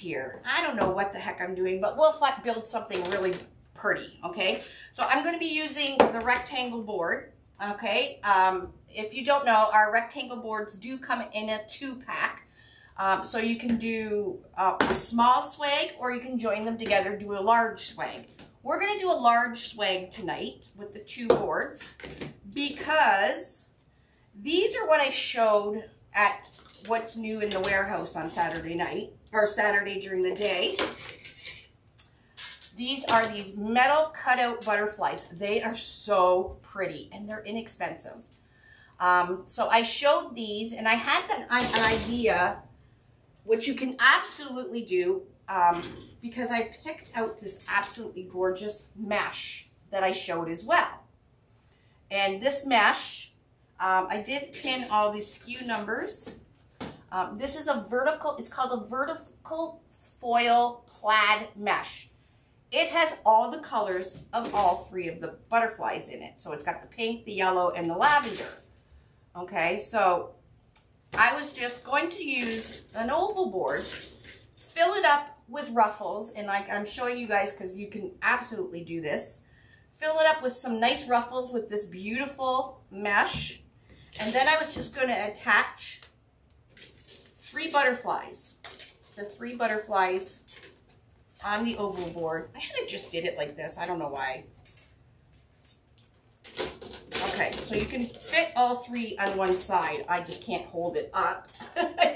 here. I don't know what the heck I'm doing, but we'll build something really pretty, okay? So I'm going to be using the rectangle board, okay? If you don't know, our rectangle boards do come in a 2-pack. So you can do a small swag, or you can join them together, do a large swag. We're going to do a large swag tonight with the 2 boards because these are what I showed at What's New in the Warehouse on Saturday night, or Saturday during the day. These are these metal cutout butterflies. They are so pretty and they're inexpensive. So I showed these, and I had an idea, which you can absolutely do, because I picked out this absolutely gorgeous mesh that I showed as well. And this mesh, I did pin all the SKU numbers. This is a vertical, it's called a vertical foil plaid mesh. It has all the colors of all 3 of the butterflies in it. So it's got the pink, the yellow, and the lavender. Okay, so I was just going to use an oval board, fill it up with ruffles, and I'm showing you guys because you can absolutely do this. Fill it up with some nice ruffles with this beautiful mesh. And then I was just going to attach 3 butterflies. The 3 butterflies on the oval board. I should have just did it like this. I don't know why. Okay, so you can fit all 3 on one side. I just can't hold it up.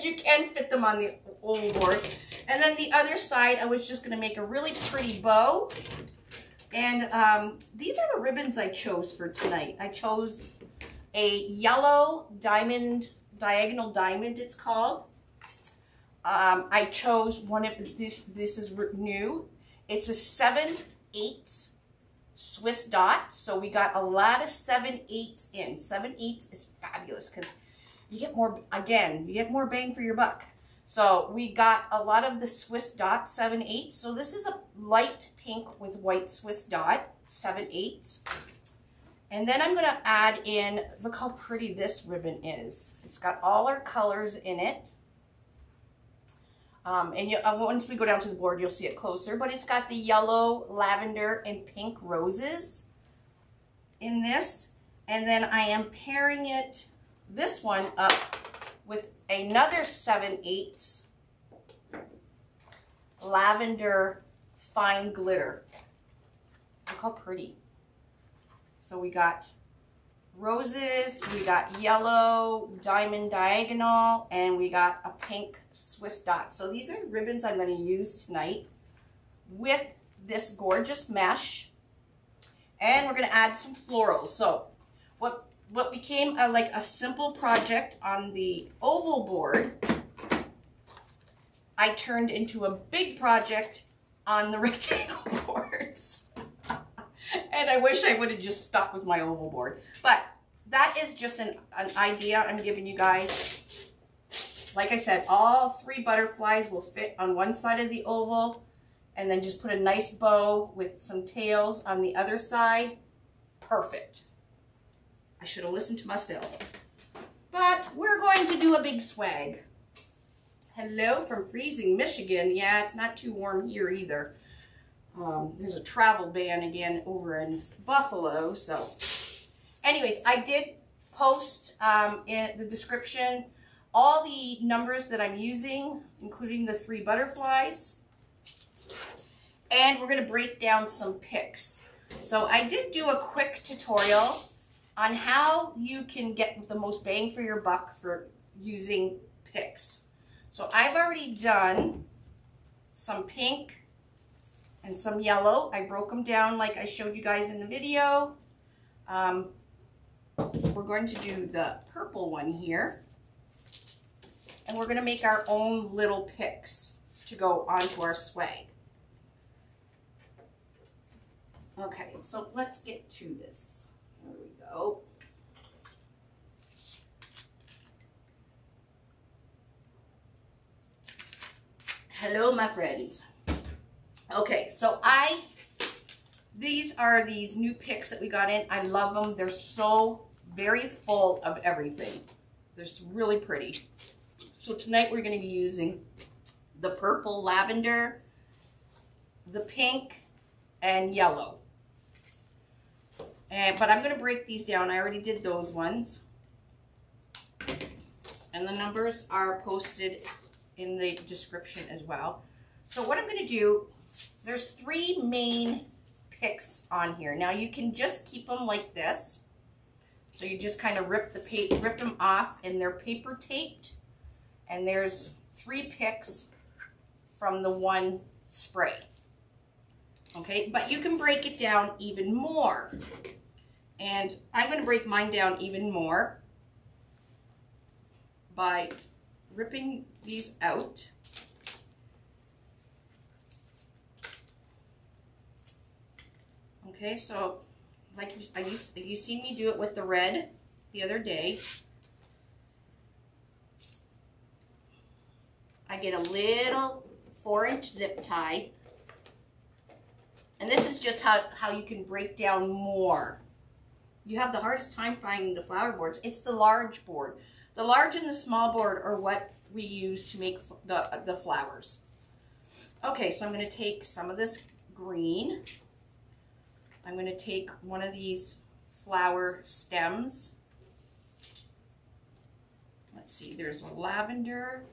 You can fit them on the oval board. And then the other side, I was just going to make a really pretty bow. And these are the ribbons I chose for tonight. I chose a yellow diamond, diagonal diamond it's called. I chose one of this is new. It's a 7/8 Swiss dot. So we got a lot of 7/8 in. 7/8 is fabulous because you get more, again, you get more bang for your buck. So we got a lot of the Swiss dot 7/8. So this is a light pink with white Swiss dot 7/8. And then I'm going to add in, look how pretty this ribbon is. It's got all our colors in it. And once we go down to the board, you'll see it closer. But it's got the yellow, lavender, and pink roses in this. And then I am pairing it, this one, up with another 7/8 lavender fine glitter. Look how pretty. So we got roses, we got yellow diamond diagonal, and we got a pink Swiss dot. So these are the ribbons I'm going to use tonight with this gorgeous mesh. And we're going to add some florals. So what became like a simple project on the oval board, I turned into a big project on the rectangle boards. And I wish I would have just stuck with my oval board. But that is just an idea I'm giving you guys. Like I said, all 3 butterflies will fit on one side of the oval. And then just put a nice bow with some tails on the other side. Perfect. I should have listened to myself. But we're going to do a big swag. Hello from freezing Michigan. Yeah, it's not too warm here either. There's a travel ban again over in Buffalo. So anyways, I did post in the description all the numbers that I'm using, including the 3 butterflies. And we're going to break down some picks. So I did do a quick tutorial on how you can get the most bang for your buck for using picks. So I've already done some pink and some yellow. I broke them down like I showed you guys in the video. We're going to do the purple one here. And we're going to make our own little picks to go onto our swag. Okay, so let's get to this. There we go. Hello, my friends. Okay, so these are these new picks that we got in. I love them. They're so very full of everything. They're really pretty. So tonight we're going to be using the purple lavender, the pink, and yellow. But I'm going to break these down. I already did those ones. And the numbers are posted in the description as well. So what I'm going to do, there's 3 main picks on here. Now you can just keep them like this. So you just kind of rip them off, and they're paper taped. And there's 3 picks from the 1 spray. Okay, but you can break it down even more. And I'm going to break mine down even more by ripping these out. Okay, so like you seen me do it with the red the other day. I get a little 4-inch zip tie. And this is just how you can break down more. You have the hardest time finding the flower boards. It's the large board. The large and the small board are what we use to make the flowers. Okay, so I'm going to take some of this green. I'm going to take one of these flower stems. Let's see, there's a lavender.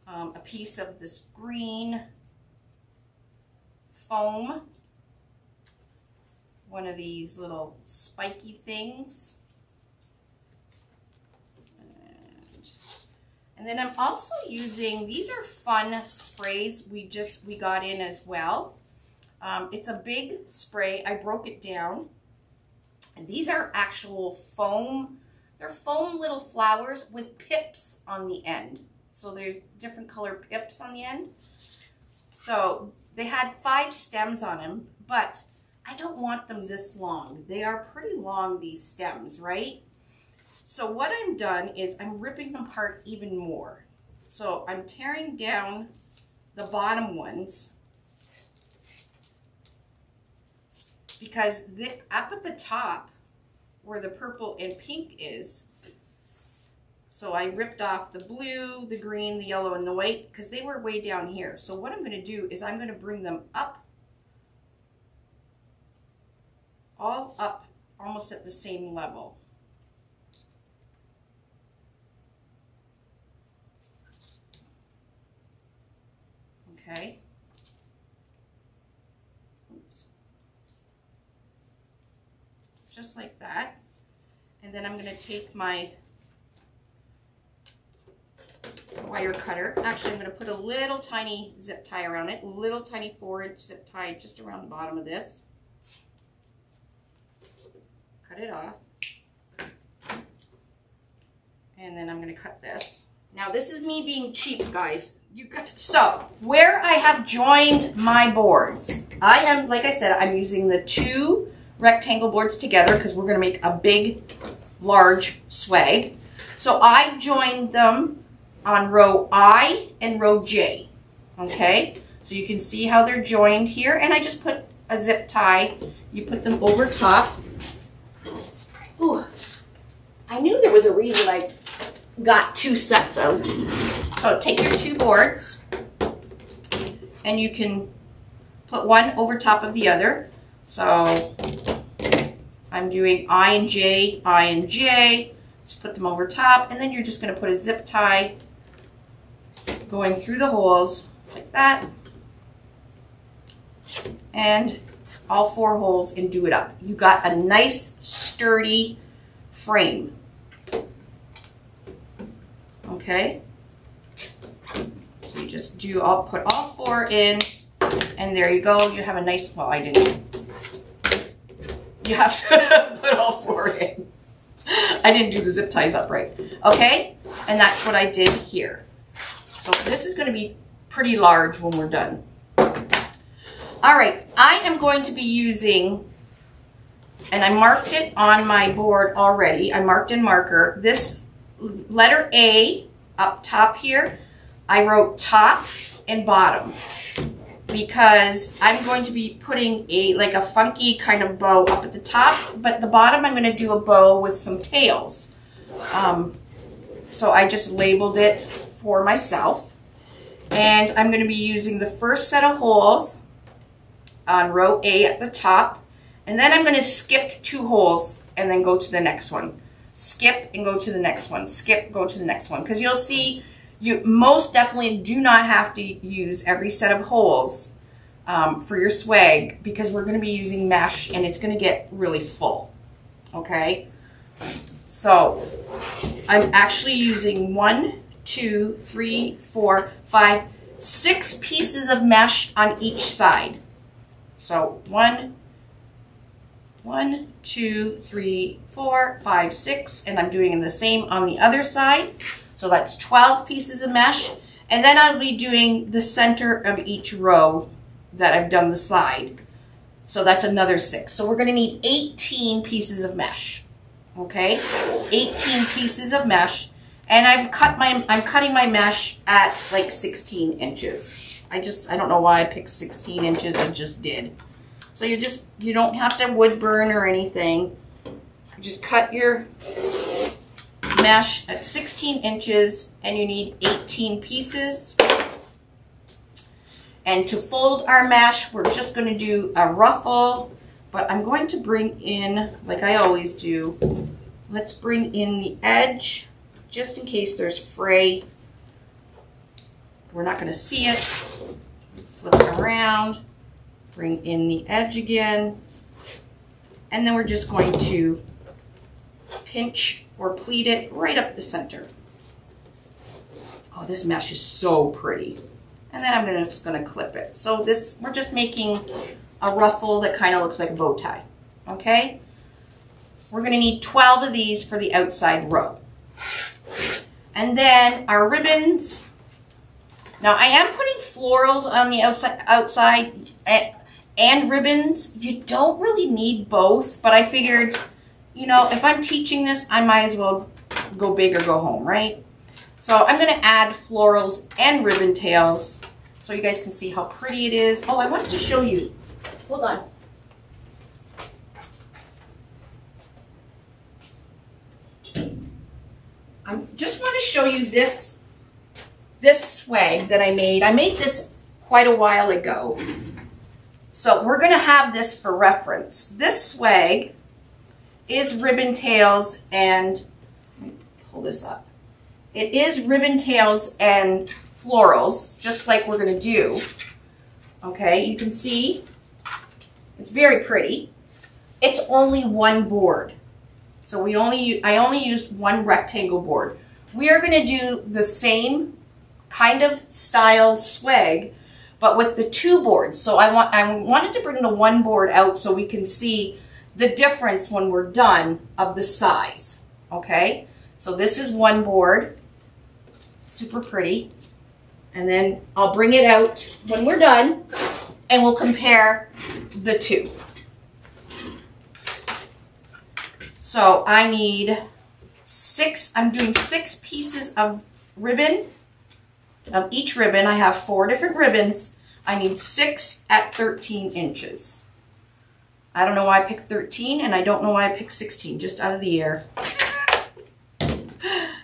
A piece of this green foam. One of these little spiky things. And then I'm also using, these are fun sprays we got in as well. It's a big spray. I broke it down. And these are actual foam. They're foam little flowers with pips on the end. So there's different color pips on the end. So they had 5 stems on them, but I don't want them this long. They are pretty long, these stems, right? So what I'm done is I'm ripping them apart even more. So I'm tearing down the bottom ones because up at the top where the purple and pink is, so I ripped off the blue, the green, the yellow, and the white because they were way down here. So what I'm going to do is I'm going to bring them up, all up, almost at the same level. Okay. Oops. Just like that. And then I'm going to take my wire cutter. Actually, I'm going to put a little tiny zip tie around it, little tiny 4-inch zip tie just around the bottom of this. Cut it off. And then I'm going to cut this. Now this is me being cheap, guys. So where I have joined my boards, I am, like I said, I'm using the 2 rectangle boards together because we're going to make a big, large swag. So I joined them on row I and row J. Okay, so you can see how they're joined here, and I just put a zip tie. You put them over top. Ooh, I knew there was a reason I got 2 sets of. So take your 2 boards, and you can put one over top of the other. So I'm doing I and J. Just put them over top, and then you're just going to put a zip tie going through the holes like that, and all 4 holes, and do it up. You got a nice sturdy frame. Okay, so you just do, I'll put all 4 in, and there you go. You have a nice, well, I didn't. You have to put all 4 in. I didn't do the zip ties up right. Okay, and that's what I did here. So this is going to be pretty large when we're done. All right, I am going to be using, and I marked it on my board already. I marked in marker. This letter A up top here, I wrote top and bottom because I'm going to be putting like a funky kind of bow up at the top, but the bottom I'm going to do a bow with some tails. So I just labeled it for myself. And I'm going to be using the first set of holes on row A at the top. And then I'm going to skip 2 holes and then go to the next one. Skip and go to the next one. Skip, go to the next one. Because you'll see you most definitely do not have to use every set of holes for your swag, because we're going to be using mesh and it's going to get really full. Okay? So I'm actually using 1, 2, 3, 4, 5, 6 pieces of mesh on each side. So 1, 2, 3, 4, 5, 6, and I'm doing the same on the other side. So that's 12 pieces of mesh. And then I'll be doing the center of each row that I've done the side. So that's another 6. So we're going to need 18 pieces of mesh. Okay? 18 pieces of mesh. And I'm cutting my mesh at like 16 inches. I don't know why I picked 16 inches, I just did. So you don't have to wood burn or anything. You just cut your mesh at 16 inches and you need 18 pieces. And to fold our mesh, we're just going to do a ruffle, but I'm going to bring in, like I always do, let's bring in the edge just in case there's fray. We're not going to see it. Flip it around, bring in the edge again, and then we're just going to pinch or pleat it right up the center. Oh, this mesh is so pretty. And then I'm just going to clip it. So we're just making a ruffle that kind of looks like a bow tie. Okay? We're going to need 12 of these for the outside row. And then our ribbons. Now I am putting florals on the outside and ribbons. You don't really need both, but I figured, you know, if I'm teaching this, I might as well go big or go home, right? So I'm going to add florals and ribbon tails so you guys can see how pretty it is. Oh, I wanted to show you. Hold on. I just want to show you this swag that I made. I made this quite a while ago. So we're going to have this for reference. This swag is ribbon tails and, let me pull this up. It is ribbon tails and florals, just like we're going to do. Okay, you can see it's very pretty. It's only one board. So I only used one rectangle board. We are going to do the same kind of style swag, but with the 2 boards. So I wanted to bring the 1 board out so we can see the difference when we're done of the size. Okay, so this is 1 board. Super pretty. And then I'll bring it out when we're done and we'll compare the 2. So I need 6, I'm doing 6 pieces of ribbon. Of each ribbon, I have 4 different ribbons. I need 6 at 13 inches. I don't know why I picked 13 and I don't know why I picked 16, just out of the air.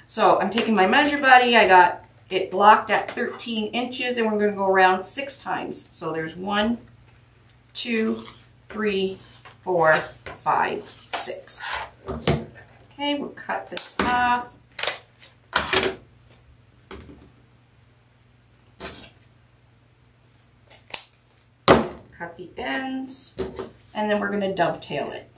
So I'm taking my measure buddy, I got it blocked at 13 inches and we're going to go around 6 times. So there's 1, 2, 3, 4, 5, 6. Okay, we'll cut this off. Cut the ends and then we're going to dovetail it.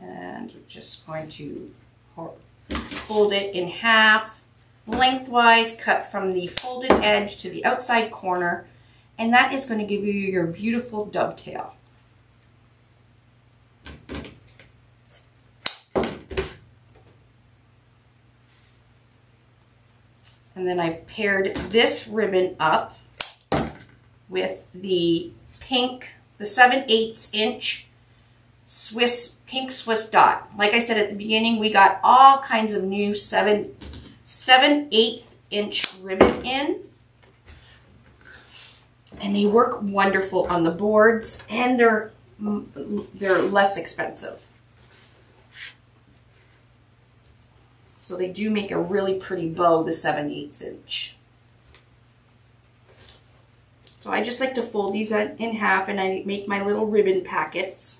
And we're just going to fold it in half, lengthwise, cut from the folded edge to the outside corner, and that is going to give you your beautiful dovetail. And then I've paired this ribbon up with the pink, the 7/8 inch pink Swiss dot. Like I said at the beginning, we got all kinds of new 7/8 inch ribbon in. And they work wonderful on the boards, and they're less expensive. So they do make a really pretty bow, the 7/8 inch. So I just like to fold these in half, and I make my little ribbon packets.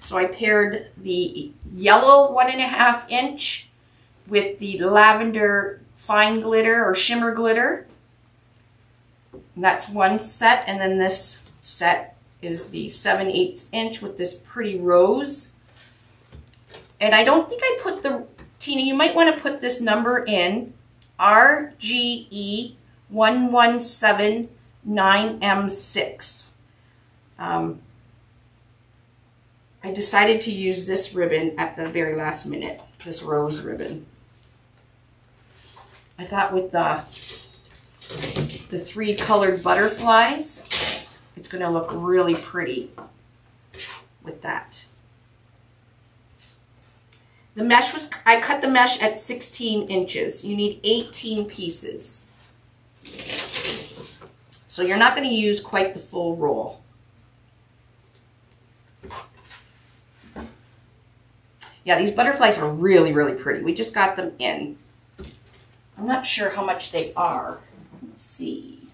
So I paired the yellow 1.5 inch with the lavender fine glitter or shimmer glitter. And that's one set, and then this set is the 7/8 inch with this pretty rose. And I don't think I put the, Tina, you might want to put this number in, RGE1179M6. I decided to use this ribbon at the very last minute, this rose ribbon. I thought with the 3 colored butterflies, it's going to look really pretty with that. The mesh was, I cut the mesh at 16 inches. You need 18 pieces. So you're not going to use quite the full roll. Yeah, these butterflies are really, really pretty. We just got them in. I'm not sure how much they are. Let's see.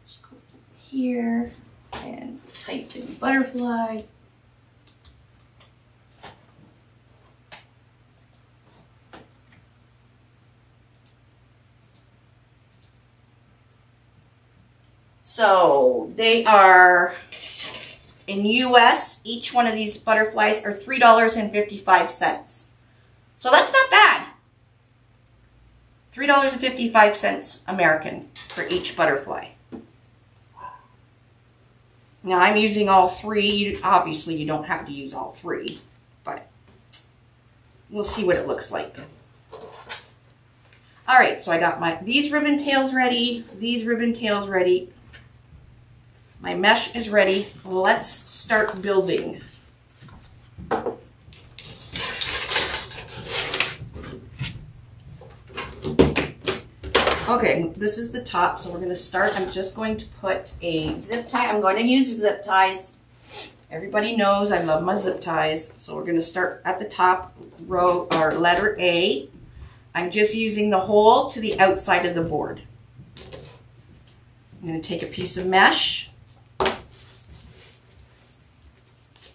Let's go here and type in butterfly. So they are, in US, each one of these butterflies are $3.55. So that's not bad. $3.55 American for each butterfly. Now I'm using all 3. Obviously you don't have to use all 3, but we'll see what it looks like. All right, so I got these ribbon tails ready, these ribbon tails ready. My mesh is ready. Let's start building. Okay, this is the top, so we're going to start. I'm just going to put a zip tie. I'm going to use zip ties. Everybody knows I love my zip ties. So we're going to start at the top row, or letter A. I'm just using the hole to the outside of the board. I'm going to take a piece of mesh.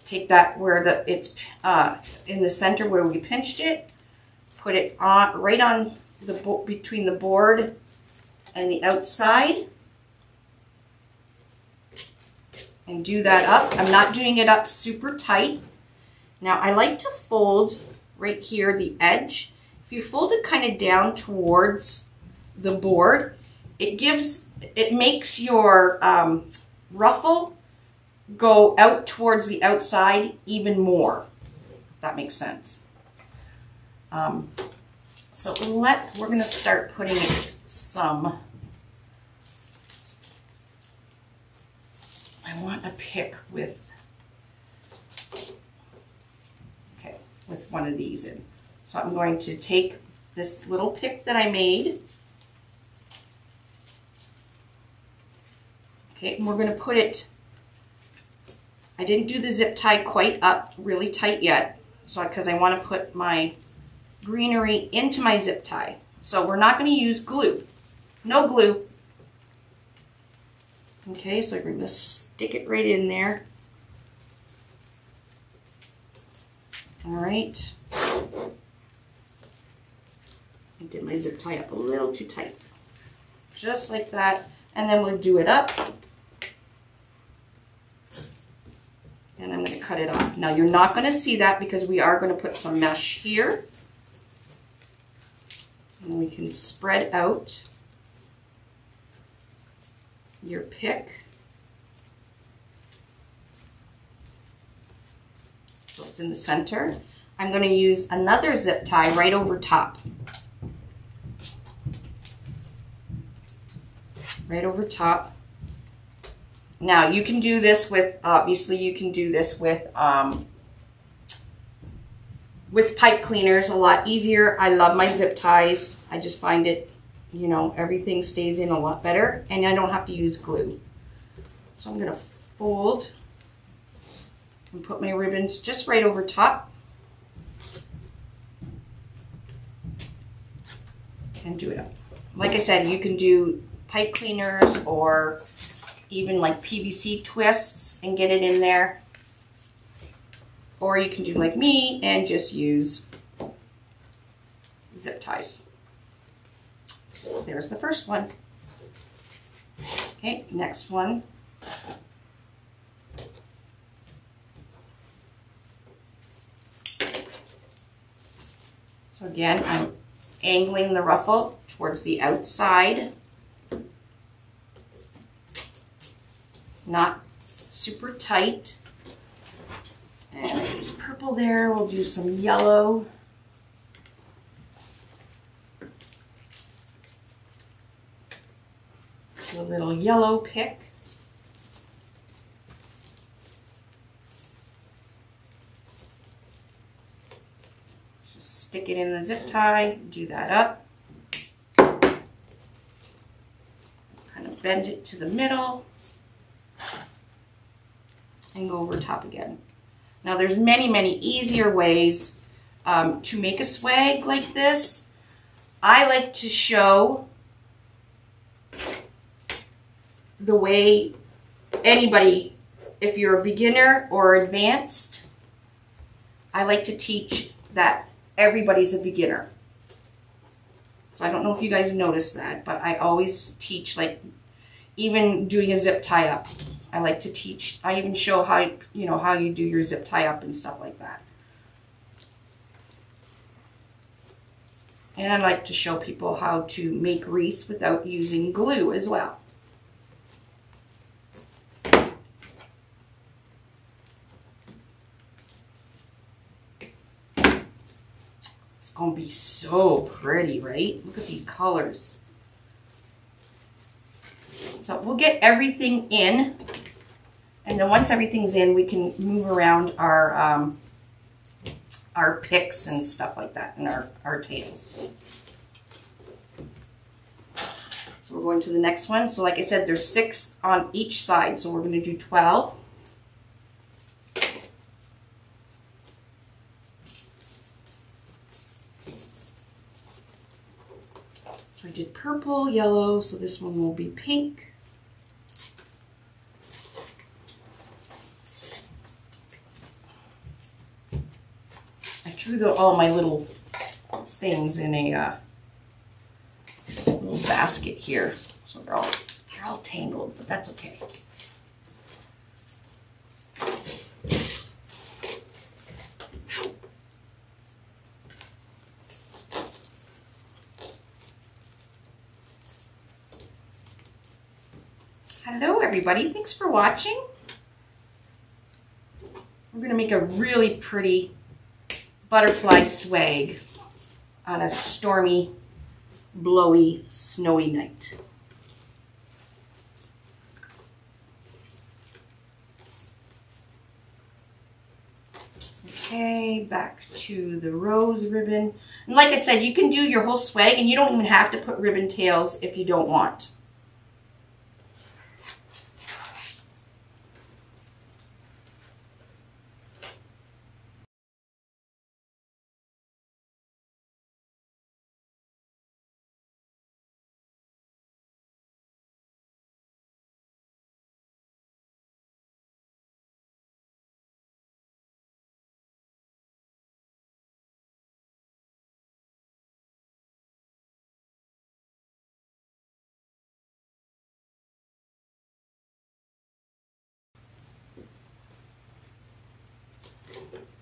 Take that where it's in the center where we pinched it. Put it on right on the between the board and the outside, and do that up. I'm not doing it up super tight. Now I like to fold right here the edge. If you fold it kind of down towards the board, it makes your ruffle go out towards the outside even more, if that makes sense. So we're going to start putting some, I want a pick with, okay, with one of these in. So I'm going to take this little pick that I made, okay, and we're going to put it, I didn't do the zip tie quite up really tight yet, so because I want to put my greenery into my zip tie. So we're not going to use glue. No glue. Okay, so we're going to stick it right in there. All right. I did my zip tie up a little too tight. Just like that. And then we'll do it up. And I'm going to cut it off. Now you're not going to see that because we are going to put some mesh here. And we can spread out your pick. So it's in the center. I'm going to use another zip tie right over top. Right over top. Now you can do this with, obviously you can do this with pipe cleaners, a lot easier. I love my zip ties. I just find it you know, everything stays in a lot better and I don't have to use glue. So I'm gonna fold and put my ribbons just right over top and do it up. Like I said, you can do pipe cleaners or even like PVC twists and get it in there. Or you can do like me and just use zip ties. There's the first one. Okay, next one. So again, I'm angling the ruffle towards the outside. Not super tight. And I use purple there. We'll do some yellow. Do a little yellow pick. Just stick it in the zip tie, do that up. Kind of bend it to the middle and go over top again. Now there's many, many easier ways to make a swag like this. I like to show the way anybody, if you're a beginner or advanced, I like to teach that everybody's a beginner. So I don't know if you guys noticed that, but I always teach, like even doing a zip tie up. I like to teach, I even show how, you know, how you do your zip tie up and stuff like that. And I like to show people how to make wreaths without using glue as well. It's gonna be so pretty, right? Look at these colors. So we'll get everything in, and then once everything's in, we can move around our picks and stuff like that, and our tails. So we're going to the next one. So like I said, there's 6 on each side, so we're going to do 12. So I did purple, yellow, so this one will be pink. I threw all my little things in a little basket here, so they're all tangled, but that's okay. Hello everybody, thanks for watching. We're going to make a really pretty butterfly swag on a stormy, blowy, snowy night. Okay, back to the rose ribbon. And like I said, you can do your whole swag and you don't even have to put ribbon tails if you don't want.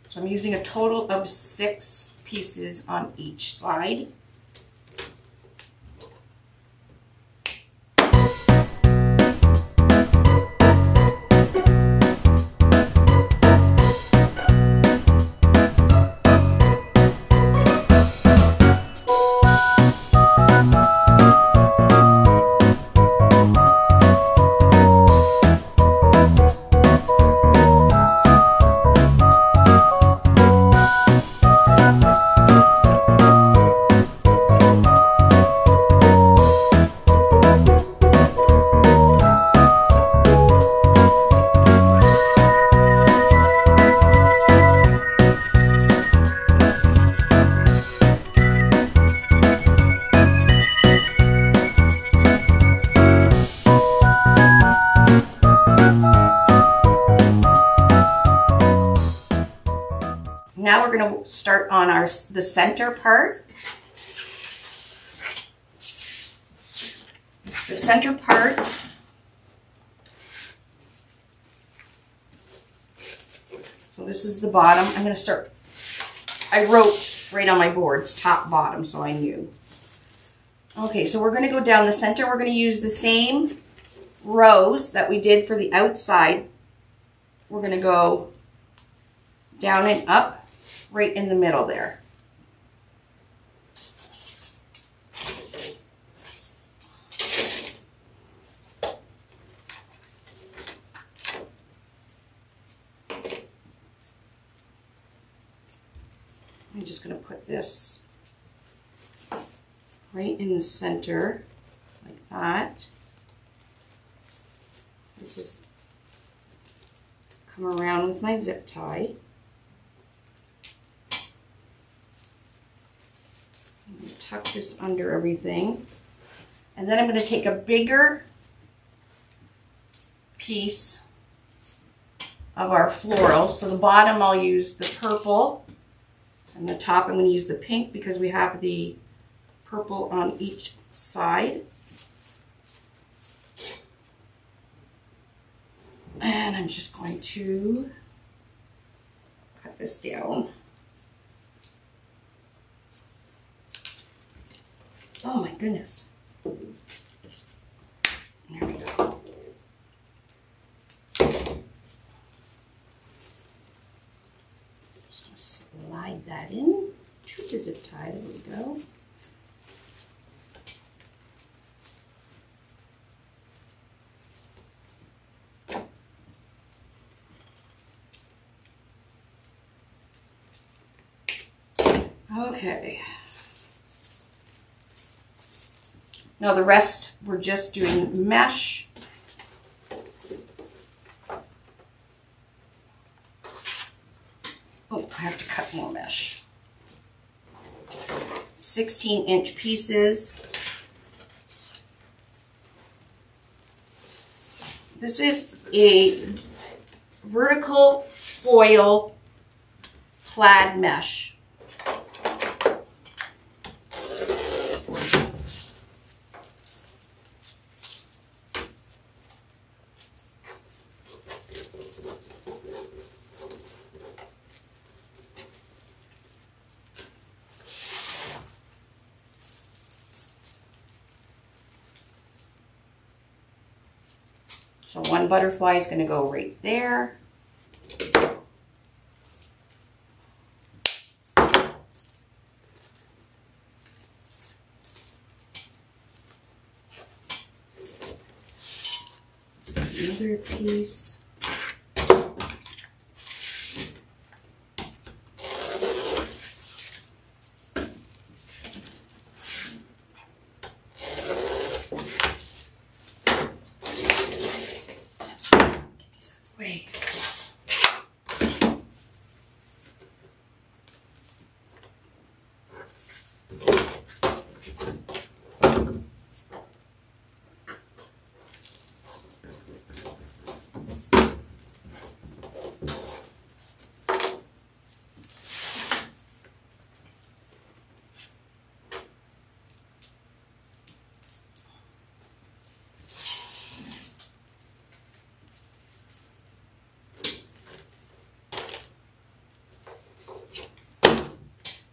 So I'm using a total of 6 pieces on each side. we're going to start on the center part. The center part, so this is the bottom. I'm going to start, I wrote right on my boards, top, bottom, so I knew. Okay, so we're going to go down the center. We're going to use the same rows that we did for the outside. We're going to go down and up right in the middle there. I'm just going to put this right in the center, like that. This is come around with my zip tie. I'm going to tuck this under everything. And then I'm going to take a bigger piece of our floral. So the bottom I'll use the purple. And the top I'm going to use the pink because we have the purple on each side. And I'm just going to cut this down. Oh my goodness. There we go. Just going to slide that in to the zip tie. There we go. Okay. Now the rest, we're just doing mesh. Oh, I have to cut more mesh. 16-inch pieces. This is a vertical foil plaid mesh. So one butterfly is going to go right there. Another piece. Wait.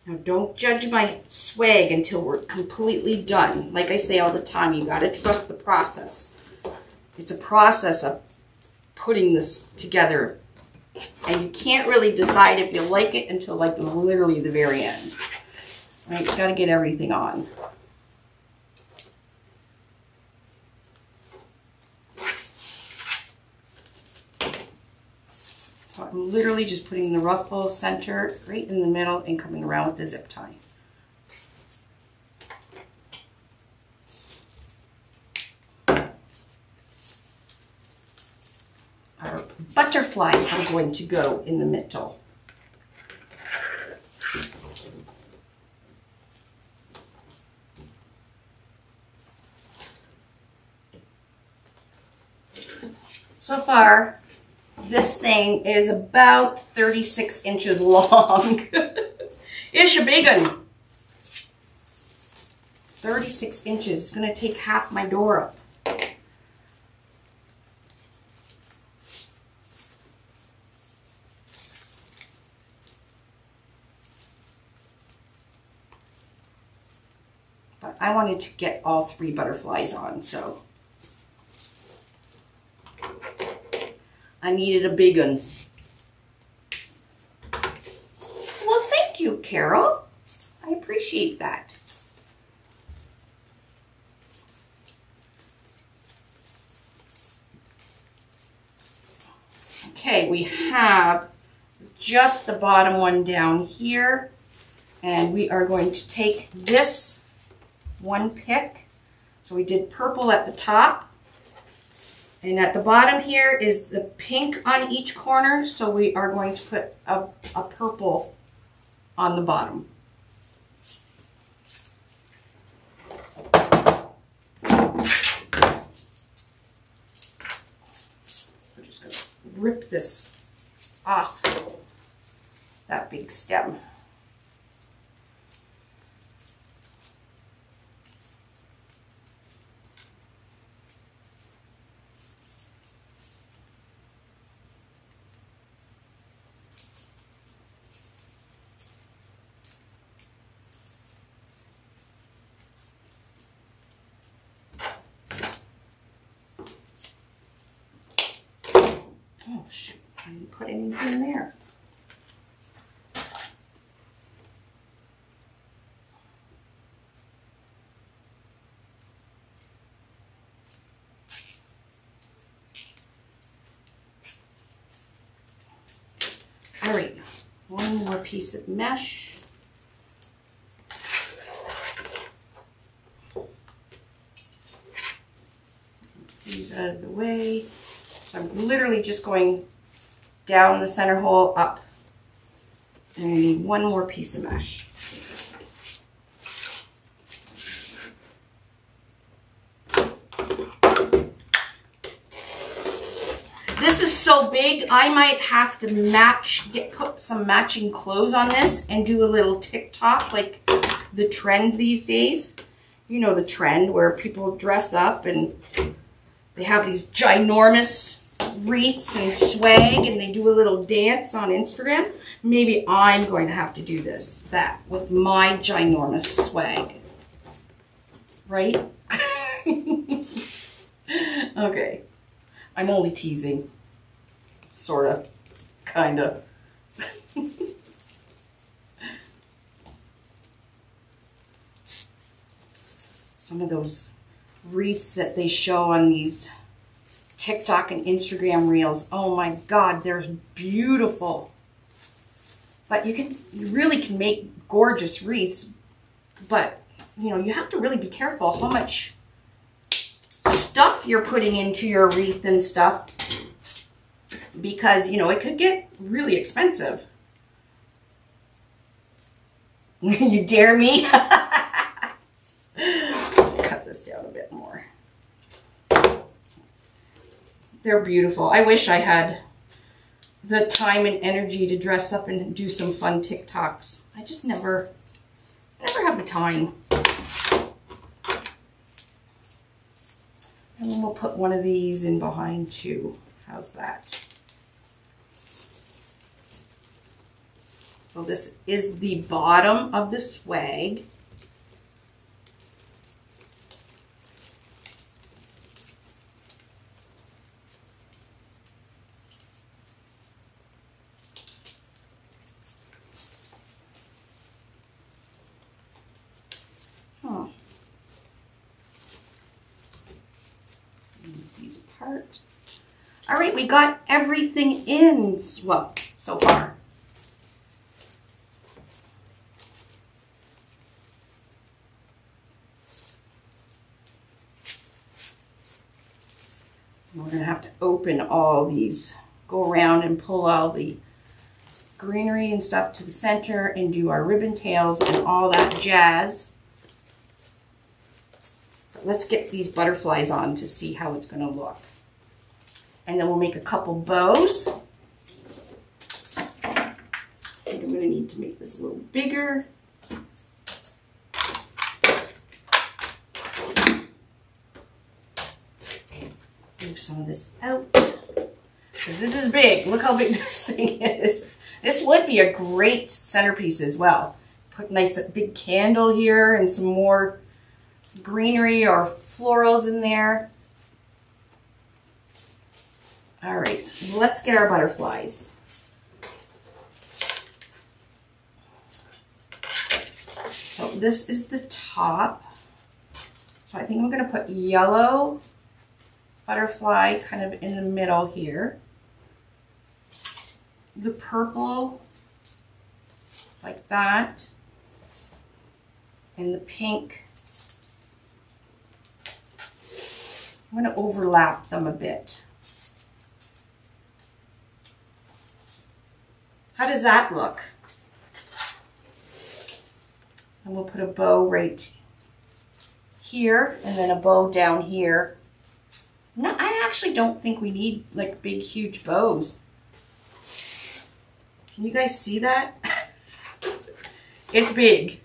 Now don't judge my swag until we're completely done. Like I say all the time, you gotta trust the process. It's a process of putting this together. And you can't really decide if you like it until like literally the very end. Right? You gotta get everything on. So I'm literally just putting the ruffle center right in the middle and coming around with the zip tie. Our butterflies are going to go in the middle. So far, This thing is about 36 inches long. It's a big one. 36 inches. It's going to take half my door up. But I wanted to get all 3 butterflies on, so I needed a big one. Well, thank you, Carol. I appreciate that. Okay, we have just the bottom one down here, and we are going to take this one pick. So we did purple at the top, and at the bottom here is the pink on each corner, so we are going to put a purple on the bottom. We're just going to rip this off that big stem. Oh shoot, I didn't put anything there. All right, one more piece of mesh. These out of the way. So I'm literally just going down the center hole up. And I need one more piece of mesh. This is so big, I might have to put some matching clothes on this and do a little TikTok, like the trend these days. You know the trend where people dress up and they have these ginormous wreaths and swag and they do a little dance on Instagram. Maybe I'm going to have to do that with my ginormous swag. Right? Okay. I'm only teasing. Sorta. Kinda. Some of those wreaths that they show on these TikTok and Instagram reels. Oh my God, they're beautiful. But you really can make gorgeous wreaths, but you know, you have to really be careful how much stuff you're putting into your wreath and stuff, because you know, it could get really expensive. You dare me? Cut this down a bit more. They're beautiful. I wish I had the time and energy to dress up and do some fun TikToks. I just never have the time. And then we'll put one of these in behind too. How's that? So this is the bottom of the swag. These apart. All right, we got everything in, well, so far. We're going to have to open all these, go around and pull all the greenery and stuff to the center and do our ribbon tails and all that jazz. Let's get these butterflies on to see how it's going to look. And then we'll make a couple bows. going to need to make this a little bigger. Move some of this out. Because this is big. Look how big this thing is. This would be a great centerpiece as well. Put a nice big candle here and some more greenery or florals in there. All right, let's get our butterflies. So this is the top. So I think I'm going to put yellow butterfly kind of in the middle here. The purple like that. And the pink. I'm going to overlap them a bit. How does that look? And we'll put a bow right here and then a bow down here. No, I actually don't think we need like big, huge bows. Can you guys see that? It's big.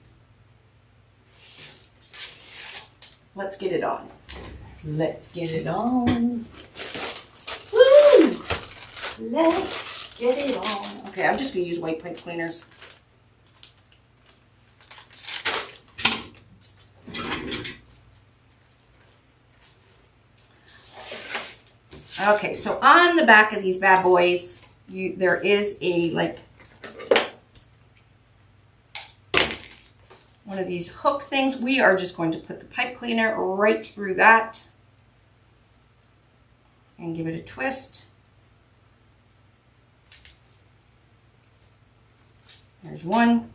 Let's get it on. Let's get it on. Woo! Let's get it on. Okay, I'm just going to use white pipe cleaners. Okay, so on the back of these bad boys, there is a like one of these hook things. We are just going to put the pipe cleaner right through that and give it a twist. There's one.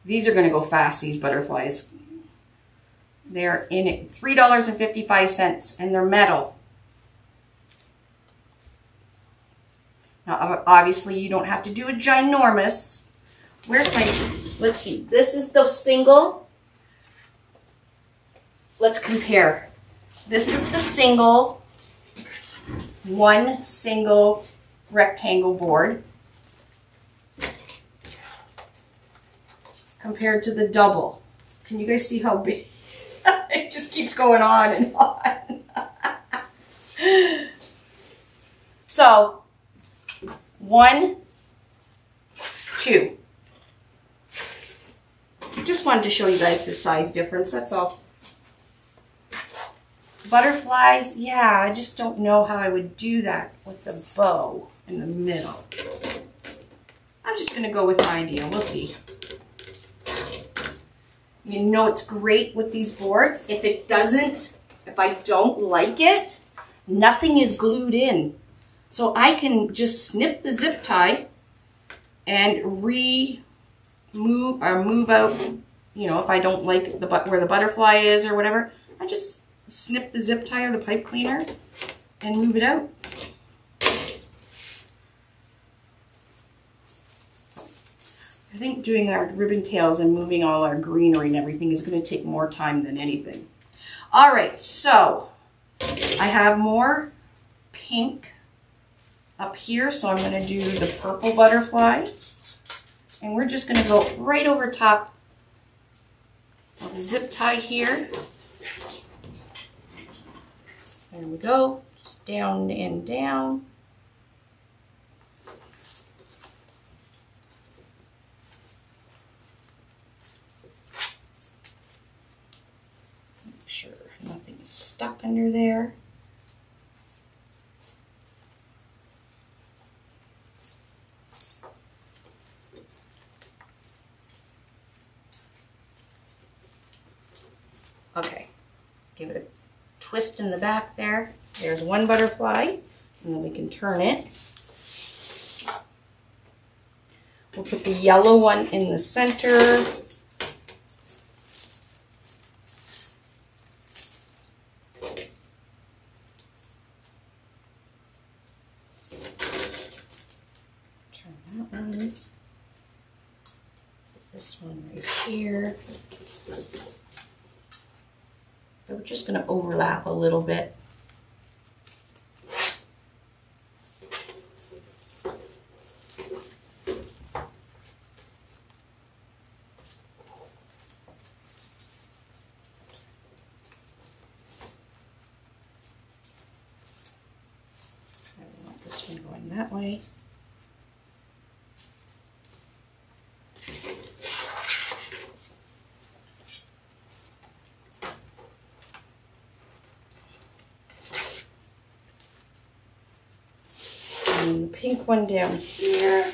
These are going to go fast, these butterflies. They're in it, $3.55, and they're metal. Now, obviously, you don't have to do a ginormous. Where's my, let's see, this is the single. Let's compare. This is the single, one single rectangle board compared to the double. Can you guys see how big? It just keeps going on and on. So, 1, 2. Just wanted to show you guys the size difference, that's all. Butterflies, yeah, I just don't know how I would do that with the bow in the middle. I'm just going to go with my idea. We'll see. You know it's great with these boards. If I don't like it, nothing is glued in. So I can just snip the zip tie and move out, you know, if I don't like where the butterfly is or whatever, I just snip the zip tie or the pipe cleaner and move it out. I think doing our ribbon tails and moving all our greenery and everything is going to take more time than anything. All right, so I have more pink up here, so I'm going to do the purple butterfly. And we're just going to go right over top of the zip tie here. There we go, just down and down. Make sure nothing is stuck under there. Okay, give it a twist in the back there. There's one butterfly, and then we can turn it. We'll put the yellow one in the center. Turn that one. Put this one right here. We're just going to overlap a little bit. that way. And the pink one down here.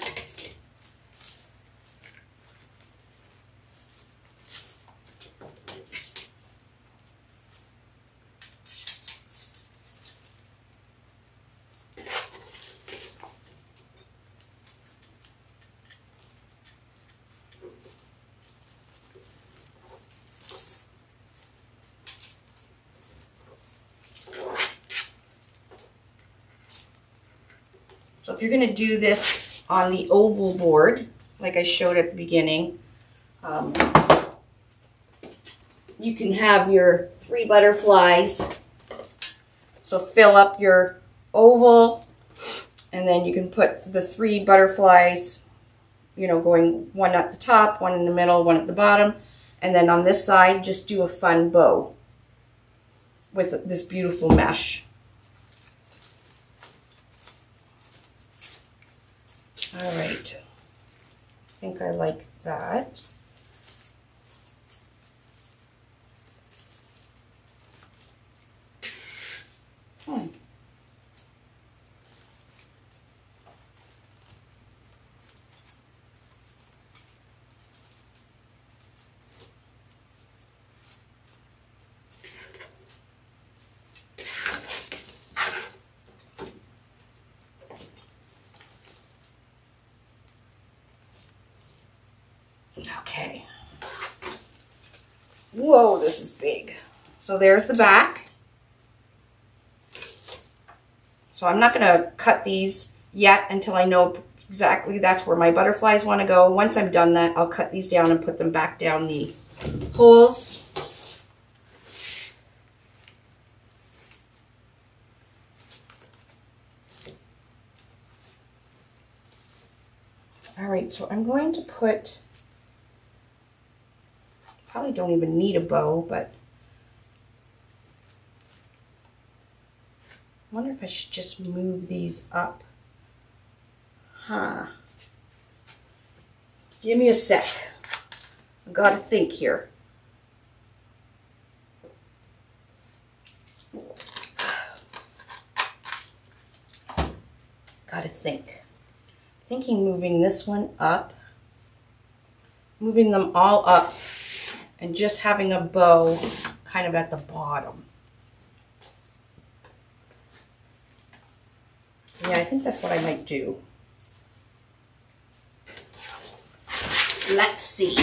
So if you're going to do this on the oval board, like I showed at the beginning, you can have your 3 butterflies. So fill up your oval, and then you can put the 3 butterflies, you know, going one at the top, one in the middle, one at the bottom. And then on this side, just do a fun bow with this beautiful mesh. All right, I think I like that. Okay. Whoa, this is big. So there's the back. So I'm not going to cut these yet until I know exactly that's where my butterflies want to go. Once I've done that, I'll cut these down and put them back down the holes. All right, so I'm going to put, probably don't even need a bow, but I wonder if I should just move these up. Huh. Give me a sec. I've got to think here. Got to think. Thinking moving this one up, moving them all up, and just having a bow kind of at the bottom. Yeah, I think that's what I might do. Let's see.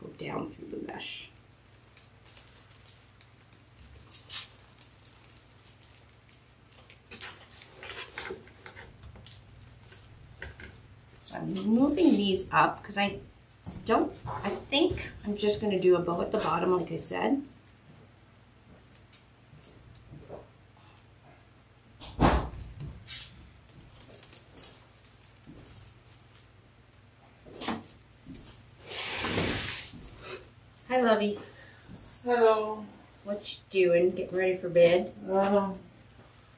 Go down through the mesh. So I'm moving these up because I think I'm just going to do a bow at the bottom, like I said. Hi, Lovey. Hello. What you doing? Getting ready for bed? On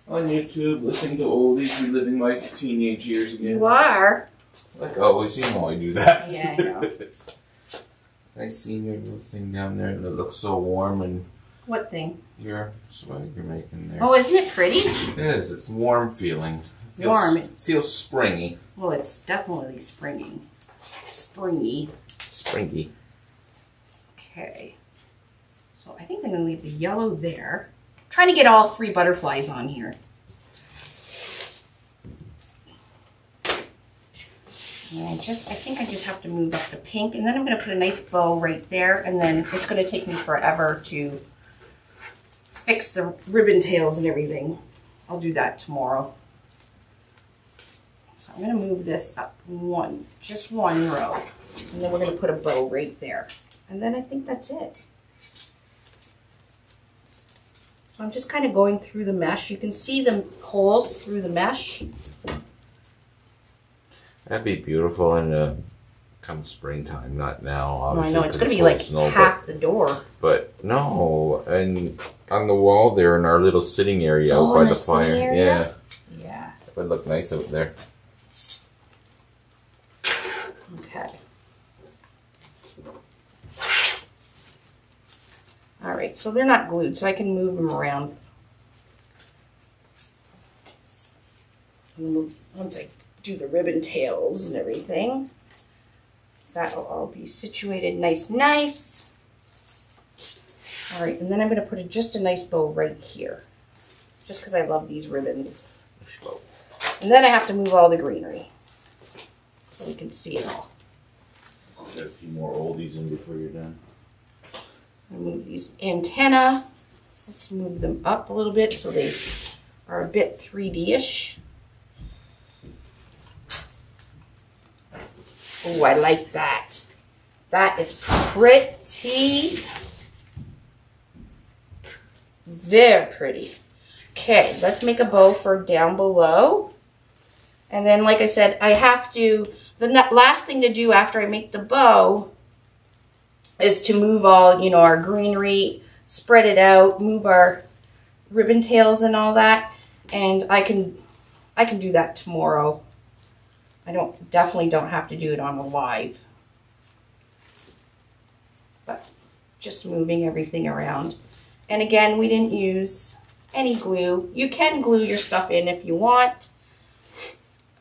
YouTube, listening to oldies, reliving my teenage years again. You are? Like always, you know I do that. Yeah, I know. I seen your little thing down there and it looks so warm, and What thing? your swag you're making there. Oh, isn't it pretty? It is. It's warm feeling. Feels, Warm. Feels springy. Well, it's definitely springing. Springy. Springy. Okay. So I think I'm going to leave the yellow there. I'm trying to get all 3 butterflies on here. And I think I just have to move up the pink, and then I'm going to put a nice bow right there, and then it's going to take me forever to fix the ribbon tails and everything. I'll do that tomorrow. So I'm going to move this up just one row, and then we're going to put a bow right there. And then I think that's it. So I'm just kind of going through the mesh. You can see the holes through the mesh. That'd be beautiful in a come springtime, not now. I Obviously, know, it's going to be full of like snow, half the door. But no, and on the wall there in our little sitting area out by the fire. Area? Yeah, it would look nice out there. Okay. All right, so they're not glued, so I can move them around. Once I do the ribbon tails and everything, that'll all be situated nice. All right, and then I'm going to put just a nice bow right here, just because I love these ribbons. And then I have to move all the greenery so we can see it all. Get a few more oldies in before you're done. Move these antennae. Let's move them up a little bit so they are a bit 3D-ish. Oh, I like that. That is pretty. Very pretty. Okay, let's make a bow for down below. And then, like I said, I have to, the last thing to do after I make the bow is to move all, you know, our greenery, spread it out, move our ribbon tails and all that. And I can do that tomorrow. I definitely don't have to do it on a live. But just moving everything around. And again, we didn't use any glue. You can glue your stuff in if you want.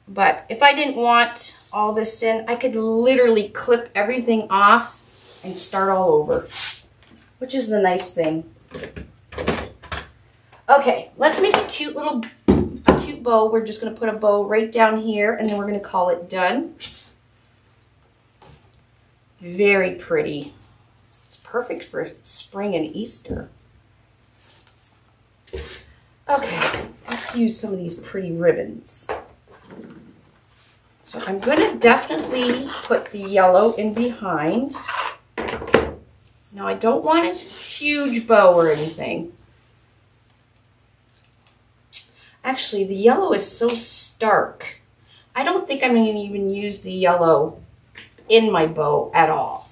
But if I didn't want all this in, I could literally clip everything off and start all over, which is the nice thing. Okay, let's make a cute bow. We're just going to put a bow right down here, and then we're going to call it done. Very pretty. It's perfect for spring and Easter. Okay, let's use some of these pretty ribbons. So I'm going to definitely put the yellow in behind. Now I don't want a huge bow or anything. Actually, the yellow is so stark. I don't think I'm going to even use the yellow in my bow at all.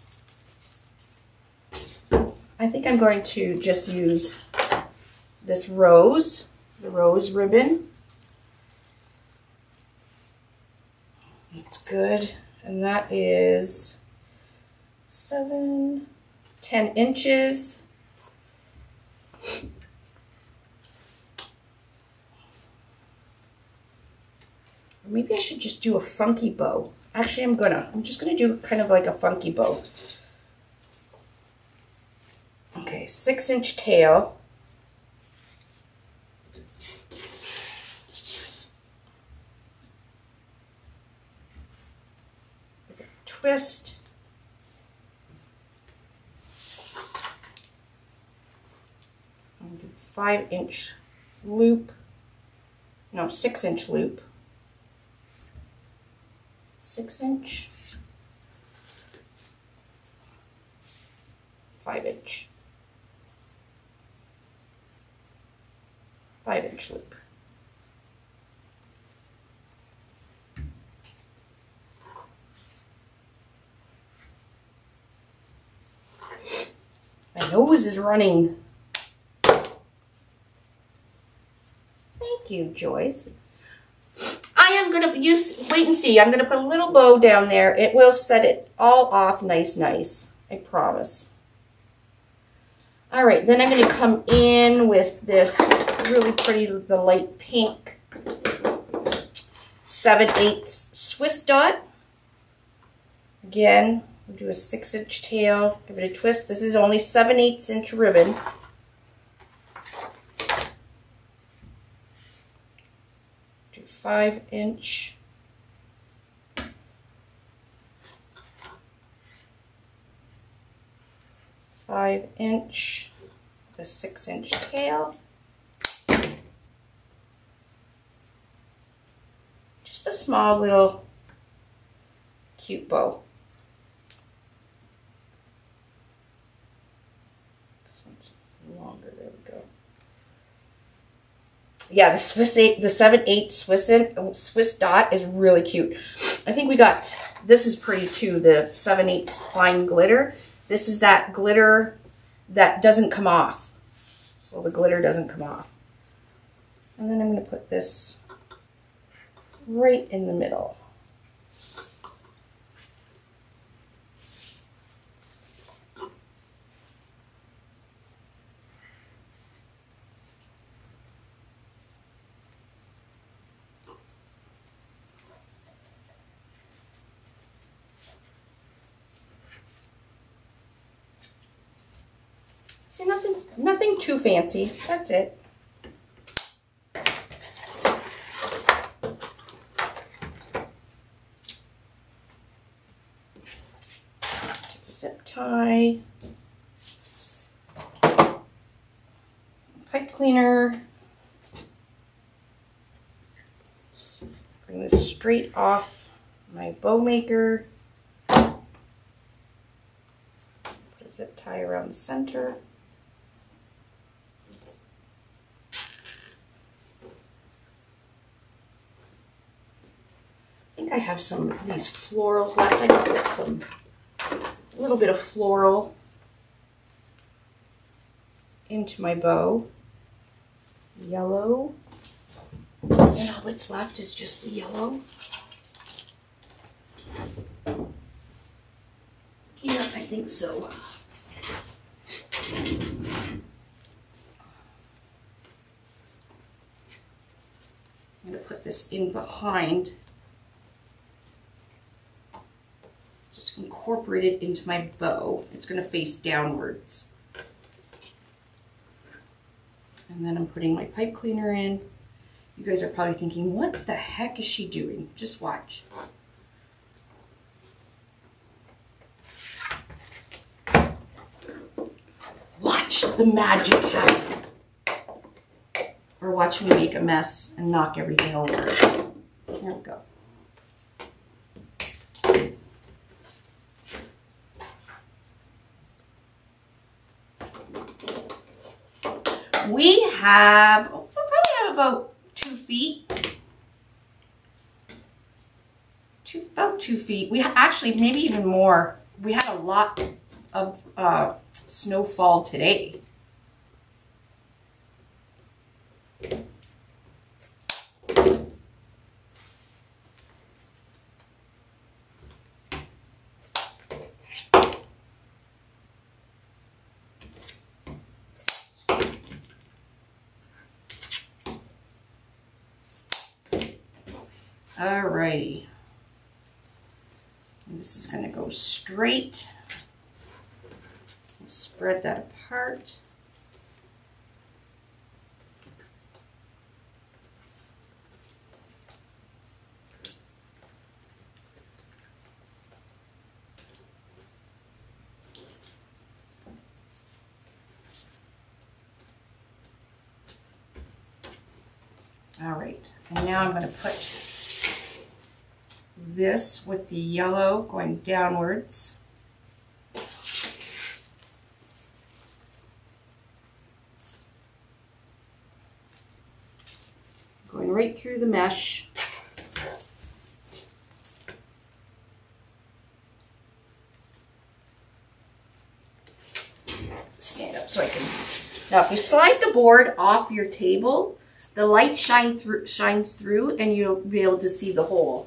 I think I'm going to just use this rose, the rose ribbon. That's good. And that is 10 inches. Maybe I should just do a funky bow. Actually, I'm just gonna do kind of like a funky bow. Okay, 6-inch tail. Twist. I'm gonna do 5-inch loop. No, 6-inch loop. 6-inch, 5-inch, 5-inch loop. My nose is running. Thank you, Joyce. I am going to wait and see. I'm going to put a little bow down there. It will set it all off nice. I promise. All right, then I'm going to come in with this really pretty, the light pink 7/8 Swiss dot. Again, we'll do a 6-inch tail, give it a twist. This is only 7/8 inch ribbon. 5-inch. The 6-inch tail. Just a small little cute bow. This one's longer. There we go. Yeah, the 7/8 Swiss dot is really cute. I think we got this is pretty too, the 7/8 fine glitter. This is that glitter that doesn't come off. So the glitter doesn't come off. And then I'm going to put this right in the middle. See, nothing too fancy. That's it. Zip tie. Pipe cleaner. Bring this straight off my bow maker. Put a zip tie around the center. I have some of these florals left. I can put a little bit of floral into my bow. Yellow. Is that all that's left is just the yellow? Yeah, I think so. I'm going to put this in behind. Just incorporate it into my bow. It's going to face downwards. And then I'm putting my pipe cleaner in. You guys are probably thinking, what the heck is she doing? Just watch. Watch the magic happen. Or watch me make a mess and knock everything over. There we go. We have, we'll probably have about 2 feet. About 2 feet. We actually, maybe even more. We had a lot of snowfall today. Alrighty. And this is going to go straight. Spread that apart. All right, and now I'm going to put this with the yellow going downwards. Going right through the mesh. Stand up so I can. Now if you slide the board off your table, the light shines through and you'll be able to see the holes.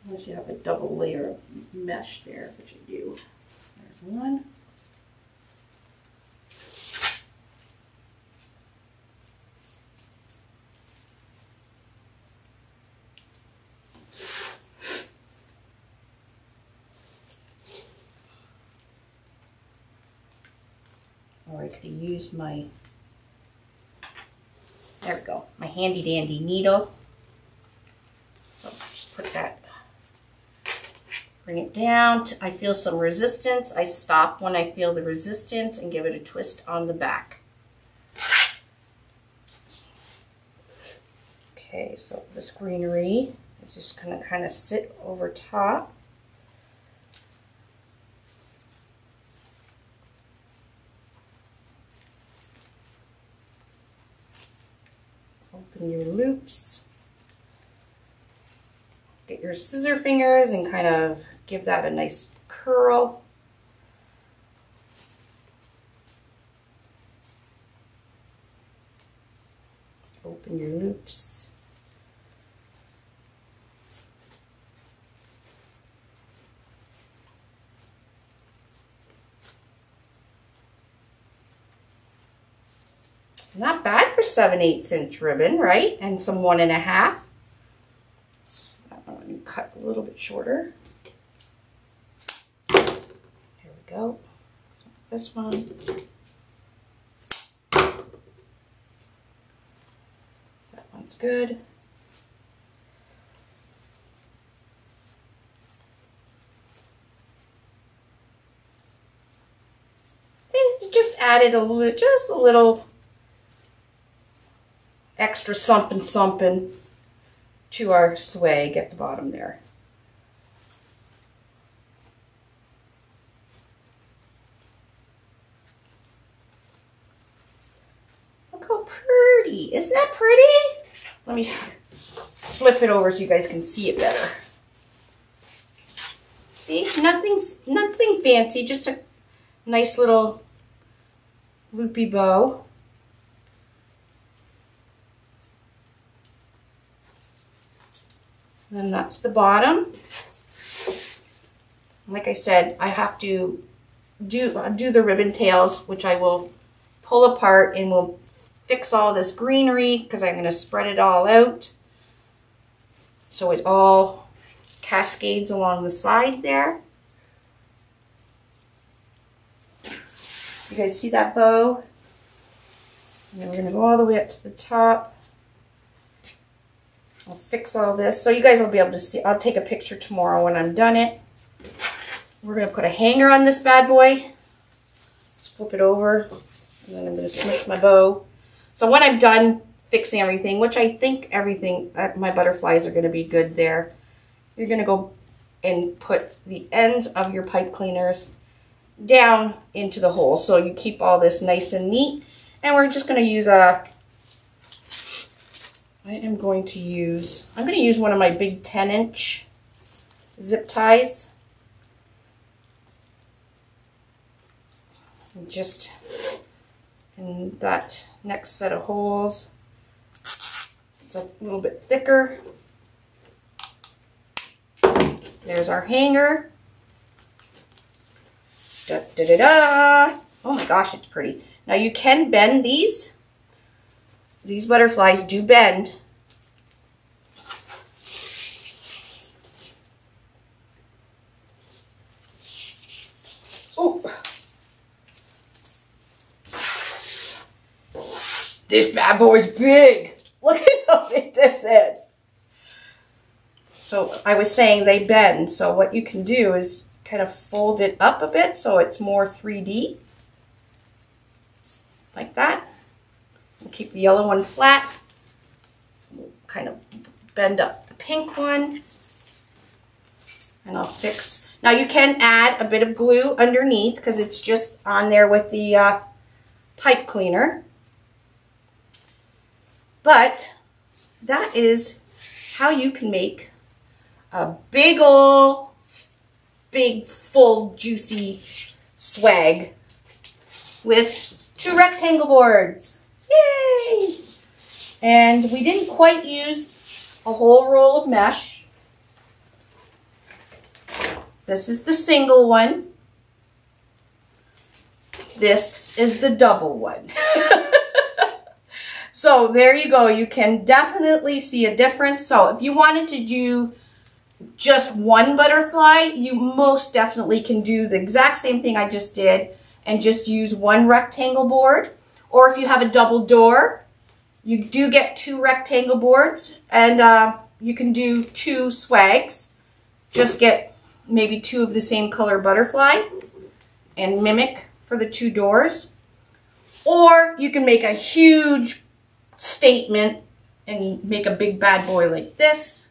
Unless you have a double layer of mesh there, which you do. There's one. Or I could use my, there we go, my handy dandy needle. So just put that, bring it down. I feel some resistance. I stop when I feel the resistance and give it a twist on the back. Okay, so this greenery is just going to kind of sit over top. Open your loops. Get your scissor fingers and kind of give that a nice curl. Open your loops. Not bad for 7/8 inch ribbon, right? And some 1.5. I'm going to cut a little bit shorter. Here we go. This one. That one's good. Just added a little, just a little extra something to our swag at the bottom there. Look how pretty. Isn't that pretty? Let me flip it over so you guys can see it better. See, nothing fancy, just a nice little loopy bow. And that's the bottom. Like I said, I have to do the ribbon tails, which I will pull apart, and we'll fix all this greenery because I'm going to spread it all out so it all cascades along the side there. You guys see that bow? And then we're going to go all the way up to the top. I'll fix all this so you guys will be able to see. I'll take a picture tomorrow when I'm done it. We're going to put a hanger on this bad boy. Let's flip it over. And then I'm going to smush my bow. So when I'm done fixing everything, which I think everything, my butterflies are going to be good there, you're going to go and put the ends of your pipe cleaners down into the hole. So you keep all this nice and neat. And we're just going to use I'm going to use one of my big 10-inch zip ties. And just in that next set of holes, it's a little bit thicker. There's our hanger. Da, da, da, da. Oh my gosh, it's pretty. Now you can bend these. These butterflies do bend. Oh. This bad boy's big. Look at how big this is. So I was saying they bend. So what you can do is kind of fold it up a bit so it's more 3D. Like that. Keep the yellow one flat. We'll kind of bend up the pink one. And I'll fix. Now you can add a bit of glue underneath because it's just on there with the pipe cleaner. But that is how you can make a big ol' big full juicy swag with 2 rectangle boards. Yay! And we didn't quite use a whole roll of mesh. This is the single one. This is the double one. So there you go. You can definitely see a difference. So if you wanted to do just one butterfly, you most definitely can do the exact same thing I just did and just use 1 rectangle board. Or if you have a double door, you do get 2 rectangle boards, and you can do 2 swags. Just get maybe 2 of the same color butterfly and mimic for the 2 doors. Or you can make a huge statement and make a big bad boy like this.